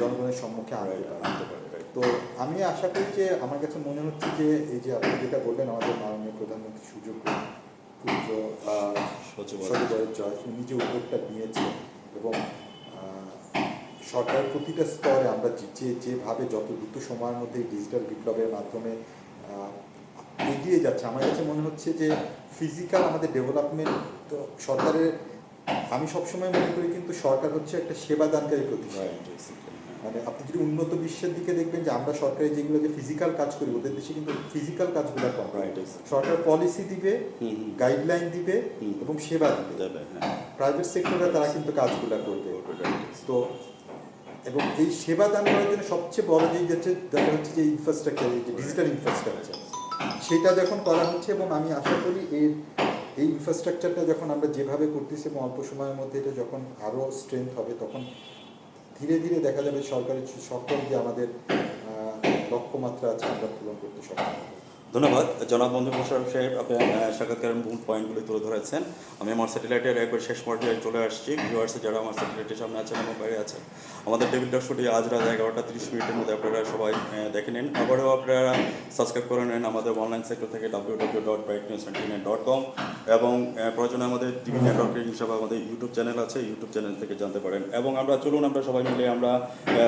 জনগণের সম্মুখে আনতে পারে। তো আমি আশা করি যে আমার কাছে মনে হচ্ছে যে এই যে আপনি যেটা বললেন আমাদের মাননীয় প্রধানমন্ত্রী সুযোগ পুত্র সচিবালয়ের জয় উনি যে উদ্যোগটা নিয়েছে এবং সরকারের প্রতিটা স্তরে আমরা যেভাবে যত দ্রুত সময়ের মধ্যে ডিজিটাল বিপ্লবের মাধ্যমে এগিয়ে যাচ্ছে আমার কাছে মনে হচ্ছে যে ফিজিক্যাল আমাদের ডেভেলপমেন্ট তো সরকারের আমি সবসময় মনে করি কিন্তু সরকার হচ্ছে একটা সেবাদানকারী প্রতিষ্ঠান মানে আপনি যদি উন্নত বিশ্বের দিকে দেখবেন যে আমরা সরকারি যেগুলো যে ফিজিক্যাল কাজ করি ওদের দেশে কিন্তু ফিজিক্যাল কাজগুলো কম সরকার পলিসি দিবে গাইডলাইন দিবে এবং সেবা দিবে প্রাইভেট সেক্টরে তারা কিন্তু কাজগুলো করবে তো এবং এই সেবা দান করার জন্য সবচেয়ে বড় যেই হচ্ছে যে ইনফ্রাস্ট্রাকচার যে ডিজিটাল ইনফ্রাস্ট্রাকচার সেটা যখন করা হচ্ছে এবং আমি আশা করি এই ইনফ্রাস্ট্রাকচারটা যখন আমরা যেভাবে করতেছি এবং অল্প সময়ের মধ্যে এটা যখন আরও স্ট্রেংথ হবে তখন ধীরে ধীরে দেখা যাবে সরকারের সকল যে আমাদের লক্ষ্যমাত্রা আছে আমরা পূরণ করতে সক্ষম হব। ধন্যবাদ জনাব মঞ্জুর মোশাররফ সাহেব, আপনি সাক্ষাৎকারের মূল পয়েন্টগুলি তুলে ধরেছেন। আমি আমার স্যাটেলাইটের একবার শেষ পর্যায়ে চলে আসছি। ভিউয়ার্সে যারা আমার স্যাটেলাইটের সামনে আছেন এবং বাইরে আছেন, আমাদের টেবিল টক শোটি আজ রাত 11:30 মধ্যে আপনারা সবাই দেখে নিন। আবারও আপনারা সাবস্ক্রাইব করে নেন আমাদের অনলাইন সেক্টর থেকে www.brightnews99.com এবং প্রয়োজনে আমাদের টিভি নেটওয়ার্কের হিসাবে আমাদের ইউটিউব চ্যানেল আছে, ইউটিউব চ্যানেল থেকে জানতে পারেন। এবং আমরা চলুন আমরা সবাই মিলে আমরা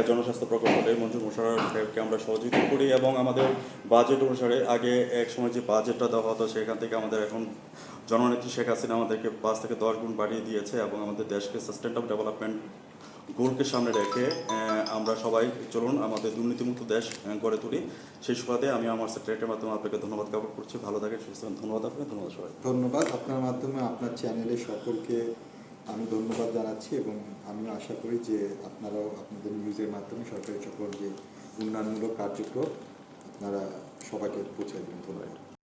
জনস্বাস্থ্য প্রকল্পে মঞ্জুর মোশাররফ সাহেবকে আমরা সহযোগিতা করি এবং আমাদের বাজেট অনুসারে আগে এক সময় যে বাজেটটা দেওয়া হতো সেখান থেকে আমাদের এখন জননেত্রী শেখ হাসিনা আমাদেরকে 5 থেকে 10 গুণ বাড়িয়ে দিয়েছে এবং আমাদের দেশকে সাস্টেনেবল ডেভেলপমেন্ট গোলকে সামনে রেখে আমরা সবাই চলুন আমাদের দুর্নীতিমুক্ত দেশ গড়ে তুলি। সেই সুবাদে আমি আমার সেক্রেটারির মাধ্যমে আপনাকে ধন্যবাদ জ্ঞাপন করছি। ভালো থাকেন, সুস্থ থাকেন। ধন্যবাদ আপনাকে, ধন্যবাদ সবাই। ধন্যবাদ আপনার মাধ্যমে আপনার চ্যানেলে সকলকে আমি ধন্যবাদ জানাচ্ছি এবং আমিও আশা করি যে আপনারাও আপনাদের নিউজের মাধ্যমে সরকারি সকল যে উন্নয়নমূলক কার্যক্রম আপনারা সবাইকে পৌঁছে দেবেন। ধন্যবাদ।